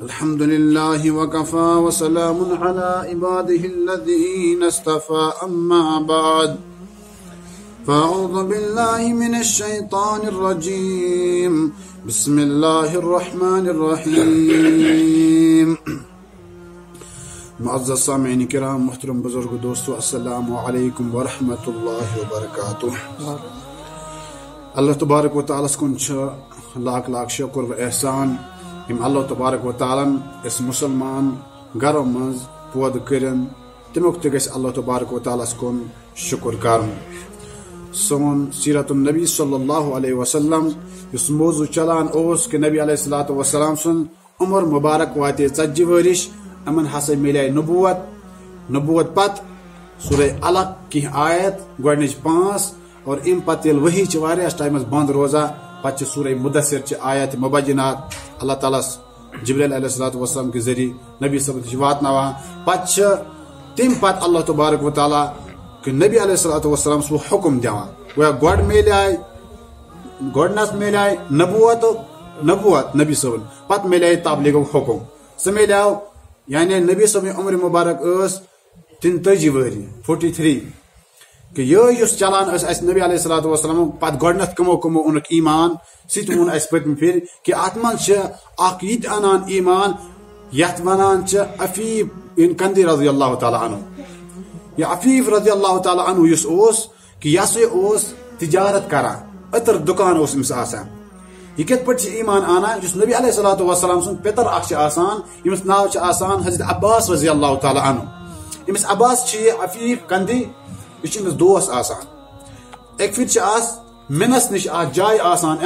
الحمد لله وكفى وسلام على عباده الذين اصطفى أما بعد فأعوذ بالله من الشيطان الرجيم بسم الله الرحمن الرحيم معزز سامعین کرام محترم بزرگ دوستو السلام علیکم ورحمۃ اللہ وبرکاتہ اللہ تبارک و تعالیٰ کن لاکھ لاکھ شکر و احسان یم اللہ تبارک و تعالیٰ اس مسلمان گھروں مز پود کرن تمیک تہ گژھِ اللہ تبارک و تعالیٰ کن شکر کرن سون سیرت النبی صلی اللہ علیہ وسلم اس موضوع چلان اوس کہ نبی علیہ الصلوۃ والسلام سن عمر مبارک واتے 40 ورش امن ہسا ملے نبوت پت سورہ علق کی آیت گۄڈنِچ 5 اور ام پتہ ییٚلہِ وحی چھ واریاہس ٹائمس بند روزان پتہ سورہ مدثر چھ آیت مبینات اللہ تعالیٰ جبریل علیہ الصلوۃ والسلام کے ذریعہ نبی صلی اللہ علیہ وسلم واتناوان پتہ تم پتہ اللہ تبارک و تعالیٰ کہ نبی علیہ الصلوۃ والسلام سو حکم دیوان گویا گۄڈنیٚتھ ملے نبوت نبی صاحب پتہ ملے تبلیغ حکم سہ ملیو یعنی نبی صاحب عمر مبارک 43 وری 43 کہ یہ چلان اس نبی علیہ الصلوۃ والسلام پتہ گۄڈنیٚتھ کمو اونک ایمان ست وون اس پتم پھر کہ ات من اخ یت انان ایمان یت ونان عفیف بن کندی رضی اللہ تعالی عنہ یہ عفیف رضی اللہ تعالی عنہ یس اوس کہ یس تجارت کران اتر دکان اوس امس آسان یہ کت پہ ایمان آنا جس نبی علیہ الصلوۃ والسلام سن پتر اخ آسان یمس ناو آسان حضرت عباس رضی اللہ تعالی عنہ امس عباس عفیف کندی یہ امس دوست آسان ایک پھر منس نش جائے آسان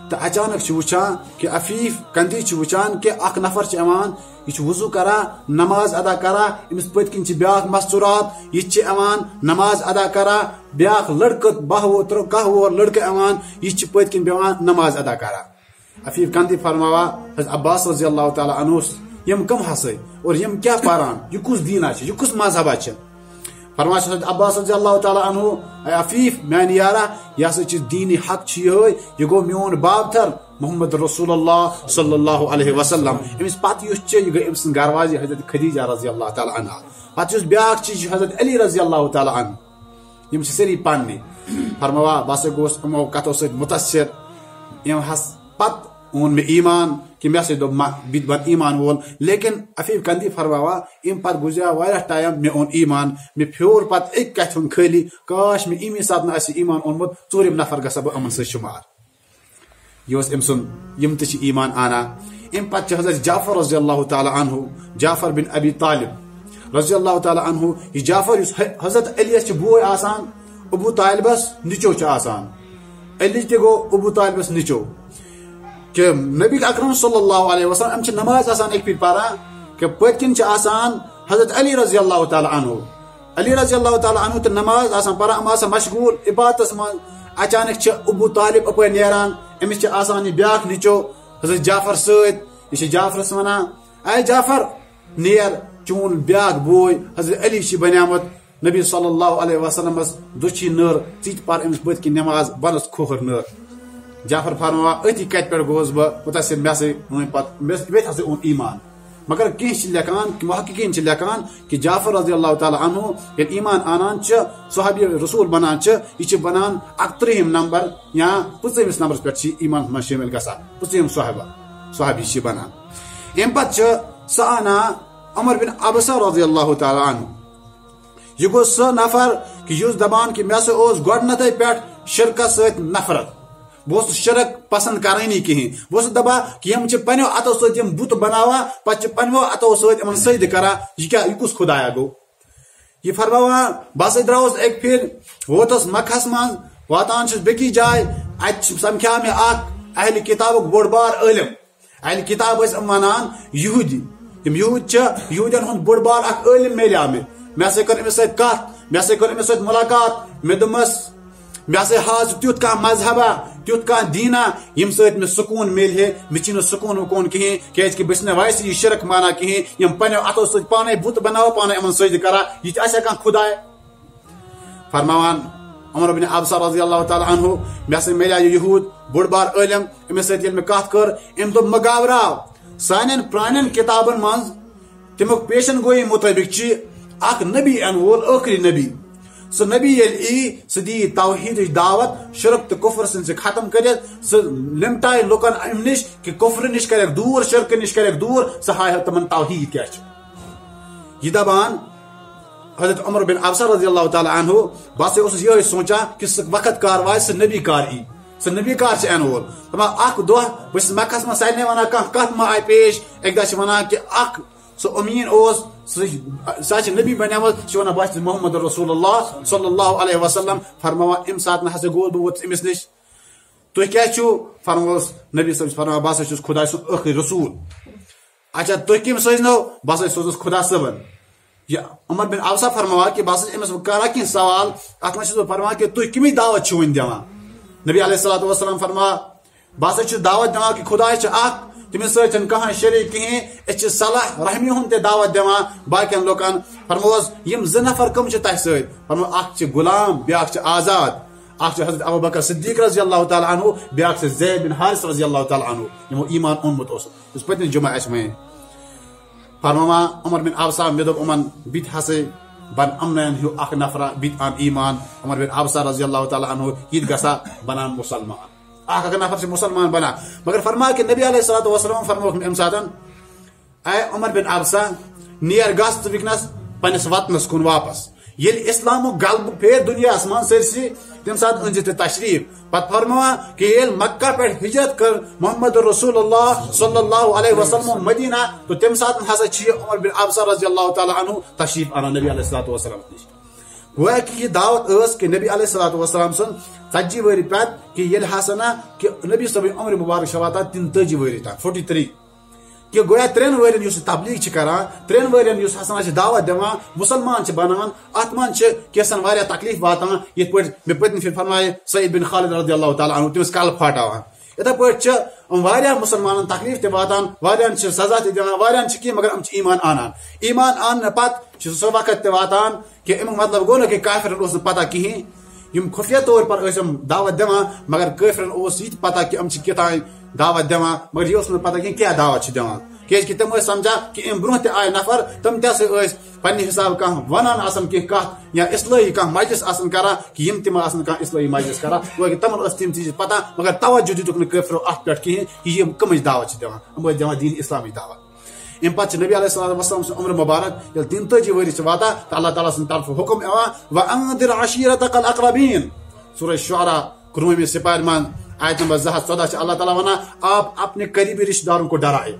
تو اچانک وچان کہ عفیف کندی وچان کہ اخ نفر ایمان یہ وضو کران نماز ادا کران امس پت کن بیاکھ مستورات یہ نماز ادا کران بیاکھ لڑکہ 10 وُہر لڑکہ ایمان یہ پت کن بیوان نماز ادا کران عفیف کندی فرماوا حضرت عباس رضی اللہ تعالی عنہ یم کم ہسے اور یم کیا پاران یہ کس دینا یہ کس مذہبہ فرمایا حضرت عباس رضی اللہ تعالی عنہ اے عفیف میان یارا یہ ہسا دین حق یہ گو میون بابتر محمد رسول اللہ صلی اللہ علیہ وسلم امس پتہ یہ گئی ام سن گھر واجی حضرت خدیجہ رضی اللہ تعالی عنہ پتہ بیاکھ چیز حضرت علی رضی اللہ تعالی عنہ یم سری پانے فرماوا بس گوس امو کتو ست متاثر یم ہس پت اون میں ایمان کہ مے سب بن ایمان وول لیکن عفیف کندی فرماوا ام پت گزرا واریاہ ٹائم میں اون ایمان میں پھیور پت ایک کتھ خالی کاش میں امی سات نہ ایمان اونمت ژوٗرِم نفر گژھا بہ امن س شمار یہ ام سن یم تہ ایمان آنا ام پت حضرت جعفر رضی اللہ تعالی عنہ جعفر بن ابی طالب رضی اللہ تعالی عنہ یہ جعفر حضرت علی بوئے آسان ابو طالبس نچو آسان علی تہ گو ابو طالبس نچو کہ نبی اکرم صلی اللہ علیہ وسلم ام نماز آسان ایک پھر پارا کہ پتکن آسان حضرت علی رضی اللہ تعالی عنہ علی رضی اللہ تعالی عنہ تو نماز آسان پارا ام آسان مشغول عبادت من اچانک ابو طالب اپ نیران امس آسان یہ بیاکھ نچو حضرت جعفر ست یہ جعفرس ونان اے جعفر نیر چون بیاکھ بوے حضرت علی بنیامت نبی صلی اللہ علیہ وسلم دچھی نر ژت پر امس پت کن نماز بنس کھوہر نر جعفر فرماوا اتی کت پہ گوس بہ متاثر مے ہسا اون ایمان مگر کی لکھان محققین لکھان کہ جعفر رضی اللہ تعالی عنہ یل ایمان آنان صحابی رسول بنان یہ بنان 31 نمبر یا 25 نمبرس پہ ایمان من شامل گژھان 25 صحابی بنان ام پتہ سہ آنا عمر بن عبسہ رضی اللہ تعالی عنہ یہ گو سہ نفر کہ اس دپان کہ مے گۄڈنیٚتھٕے پٮ۪ٹھ شرکس ست نفرت بہت شرک پسند کرانی کہین بہت دپا کہ ہم پنو اتو ست بت بناوا پتہ پنو اتو ست سجد کرا یہ کیا یہ کس خدایا گو یہ فرماوا بس دراس ایک پھر ووتس مکھس من واتان بیکی جائے ات سمکھا میں اہل کتاب بوڑ بار عالم اہل کتاب ونان یہودی یہودین ہند بوڑ بار عالم ملیا مے سا کر امس ست کت مے سا کر امس ست ملاقات مے دمس مے ہسا حاض تیت کھانا مذہبہ تیت کھانا دینا یم ست میں سکون مل ہے مے چھ سکون وکون کہین کیاز کہ بس ویسے یہ شرک مانا کہین یم پنو اتو ست پانے بت بناو پانے امن سجد کرا یہ کھانا خدا فرماوان عمر بن عبسہ رضی اللہ تعالی عنہ مے ہسا ملیا یہود بوڑ بار عالم امس ست میں کت کر ام دپ مہ گاوراو سانن پرانن کتابن من تمیک پیشن گوئی مطابق اخ نبی ان وول آخری نبی سہ نبی یل سہ دی توحید دعوت شرک تو کفر سن سے ختم کرت سہ لمٹائے لکن ام نش کہ کفر نش کرک دور شرک نش کرک دور سہ ہائے تمن توحید کیا یہ دپان حضرت عمر بن عبسہ رضی اللہ تعالی عنہ بس یہ سوچا کہ سہ وقت کار وائے سہ نبی کار سہ نبی کار ان وول دپان اخ دہ بس مکھس من سارے ونان کت ما آئی پیش ایک دہ ونان کہ اخ سہ امین سہ نبی بنیامت ونان بس محمد رسول اللہ صلی اللہ علیہ وسلم فرماوان ام سات ہسا گوس بہ ووتس امس نش تھی کیا فرموس نبی صاحب فرمان بہ ہسا خدا سن آخری رسول اچھا تھی کم سوزنو بہ ہسا سوزنس خدا صبن یہ عمر بن عبسہ فرماوان کہ بہ امس کرا کی سوال ات من فرمان کہ تھی کمی دعوت ون دان نبی علیہ الصلوۃ والسلام فرما بہ ہسا دعوت دان کہ خدا اخ تمس ستن کہاں شریک کہیں اس صلاح رحمی ہند دعوت دان باقین لوکن فرموس یم زٕ نفر کم تہ ست فرمو اخ غلام بیاکھ آزاد اخ حضرت ابو بکر صدیق رضی اللہ تعالی عنہ بیاکھ زید بن حارث رضی اللہ تعالی عنہ یمو ایمان اونمت اس پتن جمعہ اس میں فرما عمر بن عبسہ مے دوپ امن بت ہسے بن امن ہیو اخ نفر بت ان ایمان عمر بن عبسہ رضی اللہ تعالی عنہ یہ گسا بنان مسلمان اخ نفر سے مسلمان بنا مگر فرما کہ نبی علیہ الصلوۃ والسلام فرموک ام ساتن اے عمر بن عبسہ نیر گس وکنس پنس وطنس کن واپس یل اسلام غلب پھیر دنیا من سرسی تم سات انز تشریف پت فرما کہ یل مکہ پہ ہجرت کر محمد رسول اللہ صلی اللہ علیہ وسلم مدینہ تو تم سات ہسا عمر بن عبسہ رضی اللہ تعالی عنہ تشریف انا نبی علیہ الصلوۃ والسلام نش گویا کہ یہ دعوت اس کہ نبی علیہ الصلوۃ والسلام سن 40 وری پت کہ یل ہسا کہ نبی صبح عمر مبارک شواتا 33 وری تا 43 کہ گویا 3 ورین اس تبلیغ کران 3 ورین اس ہسا دعوت دان مسلمان بنان ات من کیسن واریاہ تکلیف واتان یہ پہ مے پتن پھر فرمائے سعید بن خالد رضی اللہ تعالی عنہ تمس کل پھاٹاوان اتھے پہ واریاہ مسلمان تکلیف تہ واتان واریاہن سزا تہ دِوان واریاہن کی مگر ام ایمان آنان ایمان آن پتہ سہ وقت تہ واتان کہ امیک مطلب گو نا کہ کافرن اس پتہ کہین یم خفیہ طور پر دعوت دان مگر کافرن اس یہ پتہ کہ ام کتان دعوت دان مگر یہ پتہ کہ کیا دعوت دان کہ تم سمجھا کہ ام برہ تہ آئے نفر تم تہ پنہ حساب کھانا ونان کی کت یا اصلاحی کھانا مجلس کران کہ یم تم کھانا اصلاحی مجلس کران گویا کہ تمن تم چیز پتہ مگر توجہ دتک نفرو ات پہ کہین کہ یہ کمچ دعوت دان ام دان دین اسلامی دعوت ام پتہ نبی علیہ الصلوۃ والسلام سن عمر مبارک یل 33 وری واتا تو اللہ تعالیٰ سن طرف حکم وانذر عشیرتک الاقربین سورہ شعراء 19 سپارہ من آیت نمبر 214 اللہ تعالیٰ ونان آپ اپنے قریبی رشتہ داروں کو ڈرائے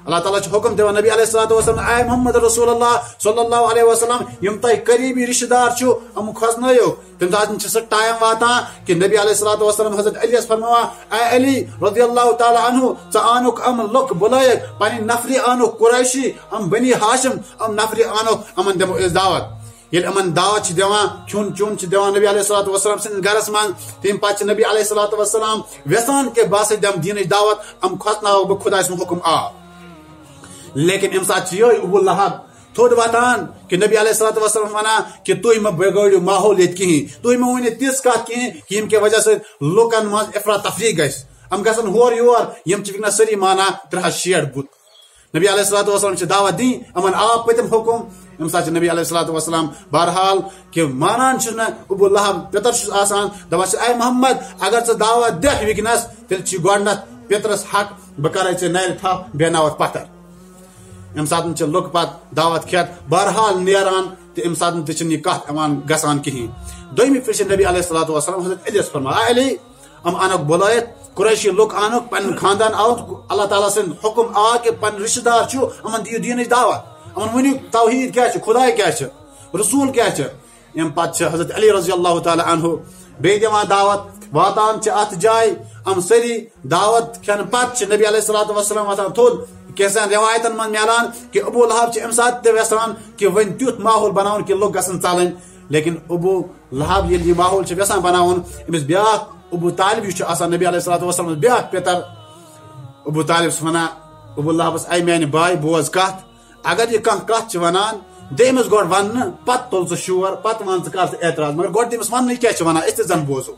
اللہ تعالیٰ حکم دان نبی علیہ الصلوۃ والسلام اے محمد رسول اللہ صلی اللہ علیہ وسلم یم تہ قریبی رشتہ دار ام کھسنو تم سات سہ ٹائم واتان کہ نبی علیہ الصلوۃ والسلام حضرت علی فرماوا اے علی رضی اللہ تعالی عنہ ژ آنک ام لک بلائک پنہ نفری آنک قریشی ام بنی ہاشم ام نفری آنک امن دمو اس دعوت یل امن دعوت دان کھون چون دان نبی علیہ الصلوۃ والسلام سن گرس من تم پتہ نبی علیہ الصلوۃ والسلام ویسان کہ بس دم دین دعوت ام کھسناو بہ خدا سن حکم لیکن ام سات یہ ابو لہب تھوڑ واتان کہ نبی علیہ الصلوۃ والسلام ونان کہ تھی مہ بگڑو ماحول یہ کہین تھی مہ ونو تیس کت کہین کہ یم کی وجہ سے لوکن مز افراد تفریق گھس ام گھن ہور یور یم ونکس سری مانا 360 بت نبی علیہ الصلوۃ والسلام دعوت دین امن آ پتم حکم ام سات نبی علیہ الصلوۃ والسلام بہرحال کہ مانان ابو لہب پتر آسان دپان اے محمد اگر ژٕ دعوت دہ ونکس تیل چھ گۄڈنیتھ پترس حق بہ کرے ژے نرِ تھپ بیٚیہِ ناوتھ پتھر ام سات لک پت دعوت کھت بہرحال نیران تو ام سات تہ کت گسان کہین دویمہ پھر نبی علیہ الصلوۃ والسلام حضرت علیس فرمایا علی ام انک بلائت قریشی لک انک پن خاندان آوت اللہ تعالیٰ سن حکم آ کہ پن رشتہ دار امن دیو دین دعوت امن ونیو توحید کیا خدا کیا رسول کیا ام پتہ حضرت علی رضی اللہ تعالی عنہ بی دان دعوت واتان ات جائے ام سری دعوت کھین پتہ نبی علیہ الصلوۃ والسلام واتان تھود کیسن روایتن من ملان کہ ابو لہب ام سات ویسان کہ ون تیت ماحول بناون کہ لوگ گھن ژلن لیکن ابو لہب یل یہ ماحول یژھان بناون امس بیاکھ ابو طالب یہ آسان نبی علیہ الصلوۃ والسلام بیاکھ پتر ابو طالب ونان ابو لہبس اے میانہ بھائی بوز کت اگر یہ کت ونان دمس گوڑ ون پتہ تل ژٕ شور پتہ ون ژٕ کر اعتراض مگر گوڑ دمس ون کیا ونان اس تہ زن بوزو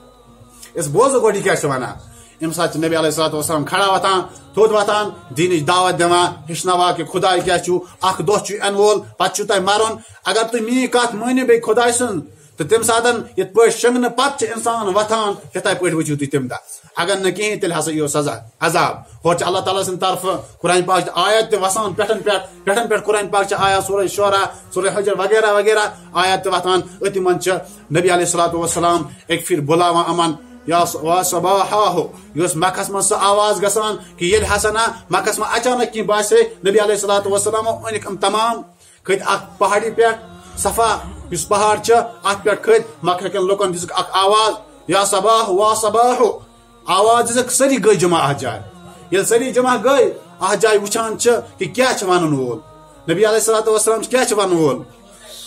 اس بوزو گوڑ یہ کیا ونان ام سات نبی علیہ الصلوۃ والسلام کھڑا وتان تھوٚد وتان دینٕچ دعوت دِوان ہیٚچھناوان کہ خداے کیاہ چھُ اکھ دۄہ چھُ یِنہٕ وول پتہٕ چھُ تۄہہِ مرُن اگر تُہۍ میٛٲنۍ کتھ مٲنِو بیٚیہِ خداے سٕنٛز تو تمہ ساتن یت پٲٹھۍ شنگنہٕ پتہٕ انسان وتھان تتھے پٲٹھۍ وٕچھِو تُہۍ تمہِ دۄہ اگر نہٕ کِہیٖنۍ تیٚلہِ ہسا یِیو سزا عذاب ہورٕ چھِ اللہ تعالیٰ سٕنٛدِ طرفہٕ قرآن پاک آیات تہِ وسان پٮ۪ٹھن پٮ۪ٹھ قرآن پاک چھِ آیات سورہ شعرا سورہ حجر وغیرہ وغیرہ آیات تہِ وتھان أتھۍ منٛز چھِ نبی علیہ الصلوۃ والسلام اکہِ پھِرِ بُلاوان یِمن یا صباحا یۄس مکھس منٛز سۄ آواز گژھان کہ ییٚلہِ ہسا نہ مکھس منٛز اچانک کینٛہہ باسے نبی علیہ الصلوۃ والسلام أنِکھ یِم تمام کھٔتۍ اکھ پہاڑی پٮ۪ٹھ صفا یُس پہاڑ چھُ اتھ پٮ۪ٹھ کھٔتۍ مکہ کٮ۪ن لُکن دِژٕکھ اکھ آواز یا صباح وا صباح آواز دِژٕکھ سٲری گٔے جمع اتھ جایہِ ییٚلہِ سٲری جمع گٔے اتھ جایہِ وٕچھان چھِ کہ کیاہ چھُ ونن وول نبی علیہ الصلوۃ والسلام کیاہ چھُ ونن وول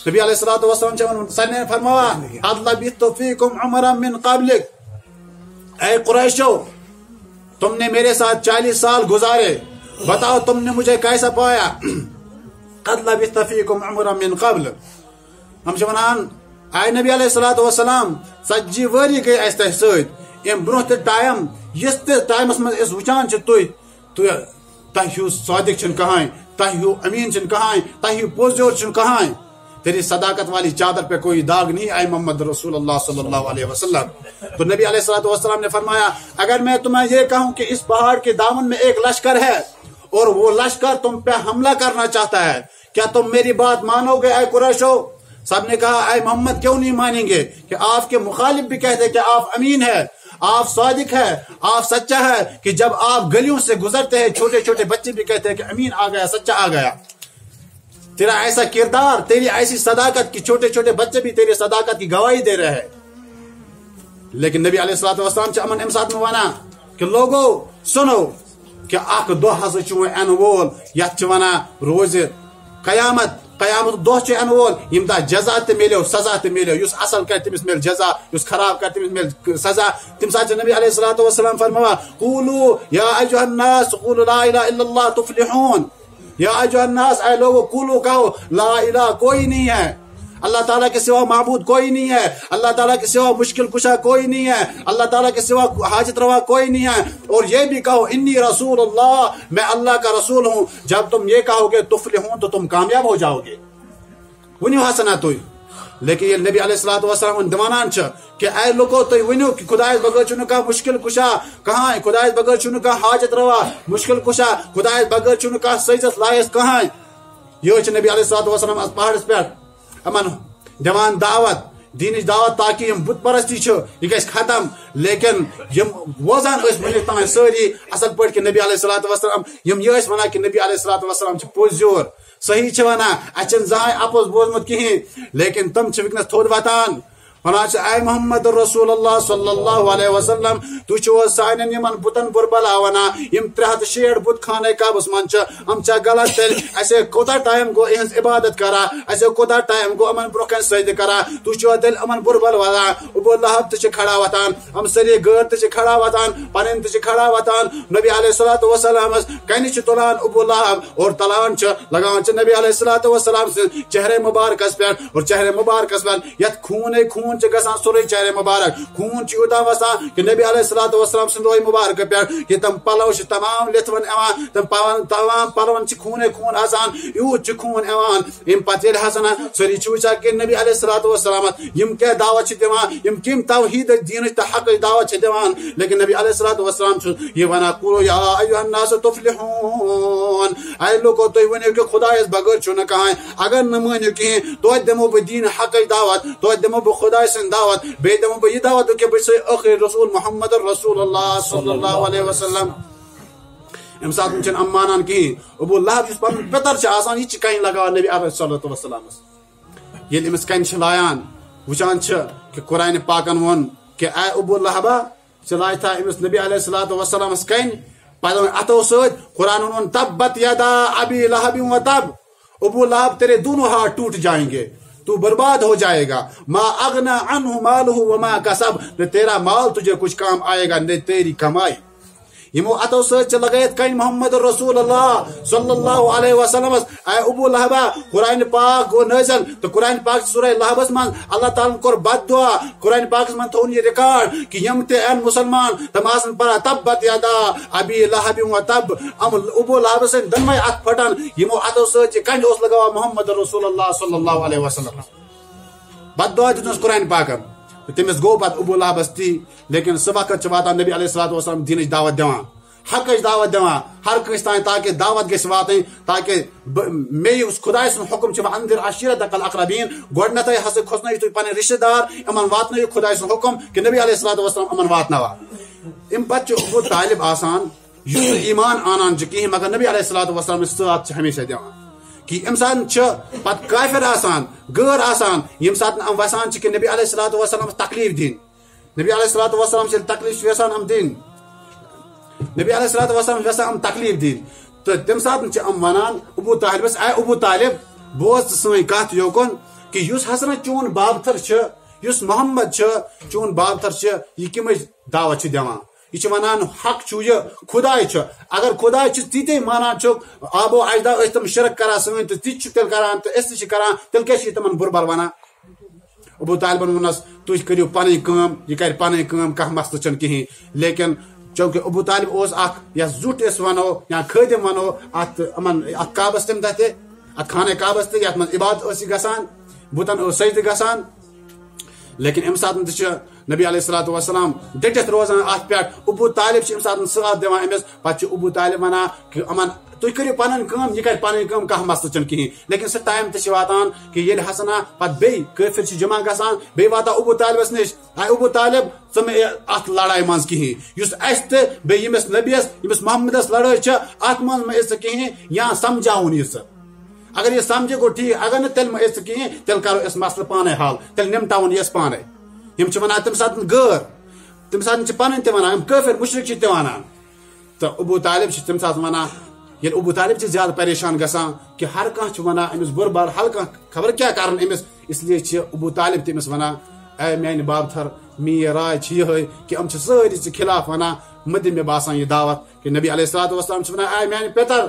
نبی علیہ الصلوۃ والسلام چھِ سارنٕے فرماوان قد لبثت فیکم عمرا من قبلک اے قریشو تم نے میرے ساتھ 40 سال گزارے بتاؤ تم نے مجھے کیسا پایا قد لبثت فیکم عمرا من قبل ہم چھِ ونان اے نبی علیہ الصلوۃ والسلام 40 ؤری گٔے اَسہِ تۄہہِ سۭتۍ امہِ برونٛہہ تہِ ٹایم یُس تہِ ٹایمس منٛز أسۍ وٕچھان چھِ تۄہہِ ہیوٗ صادق چھُنہٕ کٕہٕنۍ تۄہہِ ہیوٗ أمیٖن چھُنہٕ کٕہٕنۍ تۄہہِ ہیوٗ پوٚزیور چھُنہٕ کٕہٕنۍ تیری صداقت والی چادر پہ کوئی داغ نہیں آئے محمد رسول اللہ صلی اللہ علیہ وسلم تو نبی علیہ الصلوۃ والسلام نے فرمایا اگر میں تمہیں یہ کہوں کہ اس پہاڑ کے دامن میں ایک لشکر ہے اور وہ لشکر تم پہ حملہ کرنا چاہتا ہے کیا تم میری بات مانو گے اے قریشو سب نے کہا اے محمد کیوں نہیں مانیں گے کہ آپ کے مخالف بھی کہتے ہیں کہ آپ امین ہے آپ صادق ہے آپ سچا ہے کہ جب آپ گلیوں سے گزرتے ہیں چھوٹے چھوٹے بچے بھی کہتے ہیں کہ امین آ گیا سچا آ گیا تیرا ایسا کردار تیری ایسی صداقت کی چھوٹے چھوٹے بچے بھی تیری صداقت کی گواہی دے رہے ہیں لیکن نبی علیہ الصلوۃ والسلام چھِ یِمن امہِ ساتہٕ وَنان کہ لوگو سنو کہ اکھ دۄہ ہسا چھُ وۄنۍ یِنہٕ وول یتھ چھِ ونان روزِ قیامت دۄہ چھُ یِنہٕ وول ییٚمہِ دۄہ جزا تہِ میلیو سزا تہِ میلیو یُس اصل کرِ تٔمِس میلہِ جزا یُس خراب کرِ تٔمِس میلہِ سزا تمہِ ساتہٕ چھِ نبی علیہ الصلوۃ والسلام فرماوان قولوا یا ایھا الناس قولوا لا الہ الا اللہ تفلحون یا ایھا الناس اے لوگو قولوا کہو لا الہ کوئی نہیں ہے اللہ تعالیٰ کے سوا معبود کوئی نہیں ہے اللہ تعالیٰ کے سوا مشکل کشا کوئی نہیں ہے اللہ تعالیٰ کے سوا حاجت روا کوئی نہیں ہے اور یہ بھی کہو انی رسول اللہ میں اللہ کا رسول ہوں جب تم یہ کہو گے تفلحون تو تم کامیاب ہو جاؤ گے ونیو ہسنا تُہۍ لیکن یہ نبی علیہ الصلوۃ والسلام دمانان کہ اے لوگو تُہۍ ؤنِو کہ خدایس بغٲر چھُنہٕ کانٛہہ مشکل کشا کہاں خدایس بغٲر چھُنہٕ کانٛہہ حاجت روا مشکل کشا خدایس بغٲر چھُنہٕ کانٛہہ سٔجِتھ لایس کہاں یہ چھُ نبی علیہ الصلوۃ والسلام اتھ پہاڑس پٮ۪ٹھ یِمن دِوان دعوت دینٕچ دعوت تاکہ یم بت پرستی یہ گژھِ ختم لیکن یم بوزان ٲسۍ وُنیُک تام سٲری اصل پٲٹھۍ کہ نبی علیہ الصلوۃ والسلام یم یہ ٲسۍ ونان کہ نبی علیہ الصلوۃ والسلام چھُ پوٚزیور صحیح چھِ ونان اَسہِ چھُنہٕ زٕہٕنۍ اپُز بوٗزمُت کِہیٖنۍ لیکن تم چھِ وٕنکیٚنس تھوٚد وتان ونان چھِ اے محمد رسول اللہ صلی اللہ علیہ وسلم تُہۍ چھِو حظ سانٮ۪ن یِمن بُتن بُربلا ونان یم 360 بُت خانہ کعبس منٛز چھِ یِم چھا غلط تیٚلہِ اَسے کوتاہ ٹایم گوٚو یِہنٛز عبادت کران اَسے کوتاہ ٹایم گوٚو یِمن برونٛہہ کَنہِ سجدٕ کران تُہۍ چھِوا تیٚلہِ یِمن بُربل ونان ابو لہب تہِ چھِ کھڑا وتان یِم سٲری غٲر تہِ چھِ کھڑا وتان پنٕنۍ تہِ چھِ کھڑا وتان نبی علیہ الصلوۃ والسلامس کنہِ چھِ تُلان ابو لہب اور تلان چھِ لگان چھِ نبی علیہ الصلوۃ والسلام سٕنٛدِ چہرے مبارکس پٮ۪ٹھ اور چہرے مبارکس پٮ۪ٹھ یتھ خوٗنے خوٗن چھِ گژھان سورُے چہرے مبارک خوٗن چھُ یوٗتاہ وسان کہ نبی علیہ الصلوۃ والسلام سٕنٛدِ روے مبارکہٕ پٮ۪ٹھ کہ تِم پلو چھِ تمام لِتھوان یِوان تمام پلون چھِ خوٗنے خوٗن آسان یوٗت چھُ خوٗن یِوان امہِ پتہٕ ییٚلہِ ہسا سٲری چھِ وٕچھان کہ نبی علیہ الصلوۃ والسلامس یم کیاہ دعوت چھِ دِوان یم کمہِ توحیٖد دیٖنٕچ تہٕ حقٕچ دعوت چھِ دِوان لیکن نبی علیہ الصلوۃ والسلام چھُ یہ ونان قولوا یا ایھا الناس تفلحون اے لوگو تُہۍ ؤنِو کہ خدایس بغٲر چھُنہٕ کٕہٕنۍ اگر نہٕ مٲنِو کِہیٖنۍ توتہِ دِمو بہٕ دیٖنہِ حقٕچ دعوت توتہِ دِمو بہٕ خداے سٕنٛز دعوت بیٚیہِ دِمو بہٕ یہِ دعوت کہ بہٕ چھُسے ٲخری رسول محمد رسول اللہ صلی اللہ علیہ وسلم امہِ ساتہٕ چھِنہٕ یِم مانان کِہیٖنۍ ابو لہب یُس پنُن پِتر چھُ آسان یہِ چھِ کنہِ لگاوان نبی علیہ الصلوۃ والسلامس ییٚلہِ أمِس کنہِ چھِ لایان وٕچھان چھِ کہ قرآنِ پاکن ووٚن کہ اے ابو لہبا ژٕ لایتھا أمِس نبی علیہ الصلوۃ والسلامس کنہِ پتہٕ اتھو سۭتۍ قرآنن ووٚن تبت یدا ابی لہب وتب ابو لہب تیرے دونوں ہاتھ ٹوٹ جائیں گے تو برباد ہو جائے گا ما اغنا عنہ مالہ وما کسب نہ تیرا مال تجھے کچھ کام آئے گا نہ تیری کمائی یمو اتو سۭتۍ چھِ لگٲیِتھ کَنہِ محمد رسول اللہ صلی اللہ علیہ وسلم اے ابو لہبا قرآن پاک گو نازل تو قرآن پاک سورہ لہبس من اللہ تعالیٰ کور بد دعا قرآن پاکس من تھون یہ ریکارڈ کہ یم تہِ این مسلمان تم آسن پران تبت یدا ابی لہب و تب ابو لہب سٕنٛدۍ دۄنوَے اتھ پھٹان یمو اتو سۭتۍ چھِ کنڈ اوس لگاوان محمد رسول اللہ صلی اللہ علیہ وسلم بد دعا دِتنس قرآن پاکن تمس گو پتہ ابو لہبس تی لیکن سہ وقت واتان نبی علیہ الصلوۃ والسلام دینچ دعوت دِوان حقچ دعوت دِوان ہر کٲنٛسہِ تام تاکہ دعوت گژھِ واتٕنۍ تاکہ مے یُس خۄداے سُنٛد حکم چھُ انذر عشیرتک الاقربین گۄڈنیٚتھٕے ہسا کھوژنٲیِو تُہۍ پنٕنۍ رشتہٕ دار یِمن واتنٲیِو خۄداے سُنٛد حکم کہ نبی علیہ الصلوۃ والسلام یِمن واتناوان امہِ پتہٕ چھُ ابو طالب آسان یُس ایمان آنان چھُ کِہیٖنۍ مگر نبی علیہ الصلوۃ والسلام ساتھ چھُ ہمیشہ دِوان کہ ام سات پتہ کافر آسان غٲر آسان یم سات ام وسان کہ نبی علیہ الصلوۃ والسلام تکلیف دِنۍ نبی علیہ الصلوۃ والسلام سے تکلیف یژھان ام دِنۍ نبی علیہ الصلوۃ والسلام یژھان ام تکلیف دِنۍ تو تم سات ام ونان ابو طالبس اے ابو طالب بوز سٲنۍ کتھ یوکُن کہ یُس ہسا چون بابتھر چھ یُس محمد چھ چون بابتھر چھ یہ کمچ دعوت چھ دِوان یہ ونان حق چھ یہ خداے چھ اگر خداے چھ تی مانان چھ آبو اجدا ٲسۍ تم شرک کران سٲنۍ تو تی چھ تیٚلہِ کران تو أسۍ تہِ چھِ کران تیٚلہِ کیٛاہ چھِ تمن بُرٕ بر ونان ابو طالبن وونس تُہۍ کٔرِو پنٕنۍ کٲم یہ کرِ پنٕنۍ کٲم کانٛہہ مسلہٕ چھُنہٕ کِہیٖنۍ لیکن چونکہ ابو طالب اوس اکھ یتھ زُٹ أسۍ ونو یا خٲدم ونو اتھ کعبس تمہِ دۄہ تہِ اتھ خانہ کعبس تہِ یتھ منٛز عبادت ٲس یہِ گژھان بُتن اوس سجدٕ گژھان لیکن امہِ ساتہٕ تہِ چھُ نبی علیہ الصلوۃ والسلام ڈٹِتھ روزان اتھ پٮ۪ٹھ ابو طالب چھُ امہِ ساتہٕ ساتھ دِوان أمِس پتہٕ چھُ ابو طالب ونان کہ یِمن تُہۍ کٔرِو پنٕنۍ کٲم یہِ کرِ پنٕنۍ کٲم کانٛہہ مسلہٕ چھُنہٕ کِہیٖنۍ لیکن سُہ ٹایم تہِ چھُ واتان کہ ییٚلہِ ہسنا پتہٕ بیٚیہِ کٲفر چھِ جمع گژھان بیٚیہِ واتان ابو طالبس نِش اے ابو طالب ژٕ مہ اتھ لڑایہِ منٛز کِہیٖنۍ یُس اسہِ تہِ بیٚیہِ ییٚمِس نبیس ییٚمِس محمدس لڑٲے چھِ اتھ منٛز مہ ژٕ کِہیٖنۍ یا سمجھاوُن یہِ ژٕ اگر یہ سمجھِ گوٚو ٹھیٖک اگر نہٕ تیٚلہِ مہ ژٕ کِہیٖنۍ تیٚلہِ کرو أسۍ مسلہٕ پانے حل تیٚلہِ نمٹاوُن یہِ أسۍ پانے یم چھِ ونان تمہِ ساتہٕ غٲر تمہِ ساتہٕ چھِ پنٕنۍ تہِ ونان کٲفر مُشرک چھِ تہِ ونان تو ابو طالب چھِ تمہِ ساتہٕ ونان ییٚلہِ ابو طالب چھِ زیادٕ پریشان گژھان کہ ہر کانٛہہ چھُ ونان أمِس بُرٕ بار ہر کانٛہہ خبر کیٛاہ کرُن أمِس اس لیے چھِ ابو طالب تہِ أمِس ونان اے میانہِ بابتھر میٲنۍ راے چھِ یِہے کہ یِم چھِ سٲری ژےٚ خلاف ونان مہ دِ مےٚ باسان یہِ دعوت کہ نبی علیہ الصلوۃ والسلام چھِ ونان اے میانہِ پِتر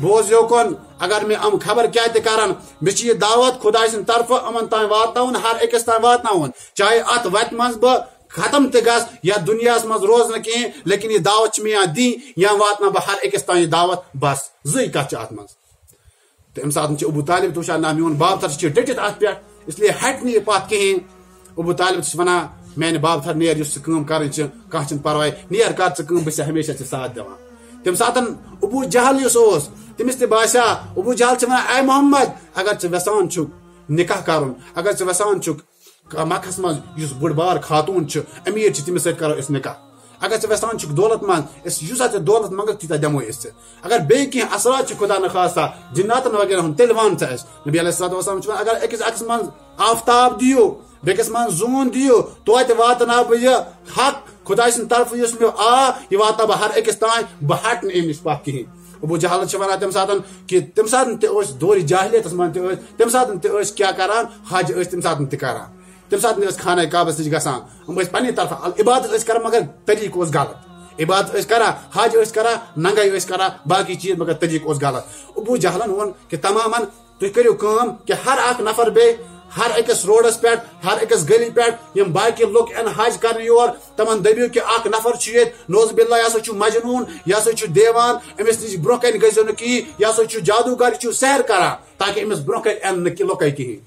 بوز یوکُن اگر مےٚ یِم خبر کیٛاہ تہِ کرن مےٚ چھِ یہِ دعوت خۄداے سٕنٛدِ طرفہٕ یِمن تام واتناوُن ہر أکِس تام واتناوُن چاہے اتھ وتہِ منٛز بہٕ ختم تہِ گژھ یا دُنیاہس منٛز روز نہٕ کِہیٖنۍ لیکن یہِ دعوت چھِ مےٚ یا دِنۍ یا واتناو بہٕ ہر أکِس تام یہِ دعوت بس زٕے کتھ چھِ اتھ منٛز تہٕ امہِ ساتہٕ چھِ ابو طالب تہِ وٕچھان نہ میون بابتھر چھِ ڈٔٹِتھ اتھ پٮ۪ٹھ اس لیے ہٹہِ نہٕ یہِ پتھ کِہیٖنۍ ابو طالب چھُ ونان میانہِ بابتھر نیر یُس ژٕ کٲم کرٕنۍ چھِ کانٛہہ چھُنہٕ پرواے نیر کر ژٕ کٲم بہٕ چھُسے ہمیشہ ژےٚ ساتھ دِوان تمہِ ساتہٕ ابو جہل یُس اوس تٔمِس تہِ باسیٛو ابو جہل چھِ ونان اے محمد اگر ژٕ یژھان چھُکھ نکاح کرُن اگر ژٕ یژھان چھُکھ مکھس منٛز یُس بٔڑ بار خاتوٗن چھُ امیٖر چھِ تٔمِس سۭتۍ کرو أسۍ نکاح اگر ژٕ یژھان چھُکھ دولت منٛد أسۍ یوٗتاہ ژےٚ دولت منٛگکھ تیوٗتاہ دِمو أسۍ ژےٚ اگر بیٚیہِ کینٛہہ اثرات چھِ خدا نخواستہ جناتن وغیرہ ہُنٛد تیٚلہِ ون ژٕ اَسہِ نبی علیہ الصلوۃ والسلام چھُ ونان اگر أکِس اکس منٛز آفتاب دِیِو بیٚکِس منٛز زوٗن دِیِو توتہِ واتناو بہٕ یہِ حق خۄداے سٕنٛدِ طرفہٕ یُس مےٚ یہِ واتناو بہٕ ہر أکِس تام بہٕ ہٹہٕ نہٕ امہِ نِش پتھ کِہیٖنۍ ابو جہل چھِ ونان تمہِ ساتہٕ کہ تمہِ ساتہٕ تہِ ٲسۍ دورِ جاہلیتس منٛز تہِ ٲسۍ تمہِ ساتہٕ تہِ ٲسۍ کیٛاہ کران حج ٲسۍ تمہِ ساتہٕ تہِ کران تمہِ ساتہٕ ٲسۍ خانہ کعبس نِش گژھان یِم ٲسۍ پننہِ طرفہٕ عبادت ٲسۍ کران مگر طریٖقہٕ اوس غلط عبادت ٲسۍ کران حج ٲسۍ کران ننگے ٲسۍ کران باقٕے چیٖز مگر طریٖقہٕ اوس غلط ابو جہلن ووٚن کہ تمامن تُہۍ کٔرِو کٲم کہ ہر اکھ نفر بیٚیہِ ہر أکِس روڈس پٮ۪ٹھ ہر أکِس گلی پٮ۪ٹھ یِم باقٕے لُکھ یِن حج کرنہِ یور تِمن دٔپِو کہ اکھ نفر چھُ ییٚتہِ نوز باللہ یہِ ہسا چھُ مجنوٗن یہِ ہسا چھُ دیوان أمِس نِش برونٛہہ کَنہِ گٔژھِو نہٕ کِہیٖنۍ یہِ ہسا چھُ جادوگر یہِ چھُ سیر کران تاکہ أمِس برونٛہہ کَنہِ یِن نہٕ لُکے کِہیٖنۍ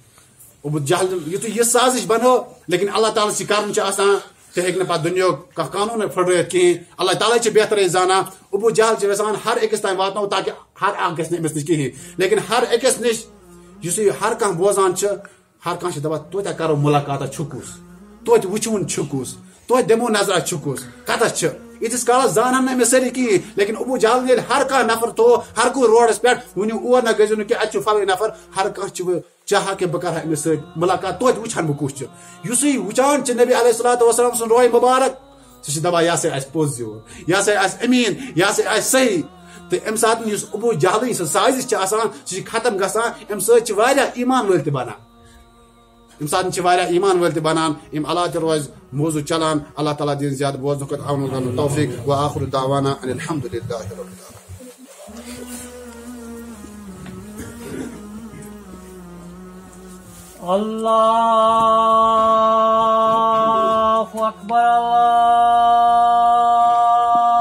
ابو جہل یُتھُے یہِ سازش بنٲو لیکن اللہ تعالیٰ سٕنٛدۍ کرُن چھُ آسان تہِ ہیٚکہِ نہٕ پتہٕ دُنیاہُک کانٛہہ قانوٗن پھٕٹرٲیِتھ کِہیٖنۍ اللہ تعالیٰ چھِ بہترے زانان ابو جہل چھِ یژھان ہر أکِس تام واتناوُن تاکہ ہر اکھ گژھِ نہٕ أمِس نِش کِہیٖنۍ لیکن ہر أکِس نِش یُس یہِ ہر کانٛہہ بوزان چھُ ہر کانٛہہ چھُ دپان توتہِ کرو مُلاقاتہ چھُکُس توتہِ وٕچھوُن چھُکُس توتہِ دِمو نظرا چھُکُس کتس چھِ ییٖتِس کالس زانن نہٕ أمِس سٲری کِہیٖنۍ لیکن ابو جہل ییٚلہِ ہر کانٛہہ نفر تھوٚو ہر کُنہِ روڈس پٮ۪ٹھ ؤنِو اور نہ گٔژھِو نہٕ کینٛہہ اتہِ چھُ فلٲنۍ نفر ہر کانٛہہ چھُ چاہا کہ بہٕ کرٕ ہا أمِس سۭتۍ مُلاقات توتہِ وٕچھن بہٕ کُس چھُ یُسٕے وٕچھان چھُ نبی علیہ الصلوۃ والسلام سُنٛد روے مُبارک سُہ چھُ دپان یہِ ہسا آسہِ پوٚز یور یہِ ہسا آسہِ امیٖن یہِ ہسا آسہِ صحیح تہٕ امہِ ساتہٕ یُس ابو جہلٕنۍ سُہ سازش چھِ آسان سُہ چھِ ختم گژھان امہِ سۭتۍ چھِ واریاہ ایمان وٲلۍ تہِ بنان ام سات ایمان ول بنان ام علاوہ تہ روز موضوع چلان اللہ تعالیٰ دین زیادہ بوزن خاطر عمل کرن توفیق وآخر دعوانا ان الحمد للہ رب العالمین. اللہ اکبر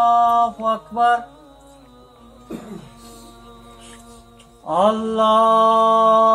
اللہ اکبر اللہ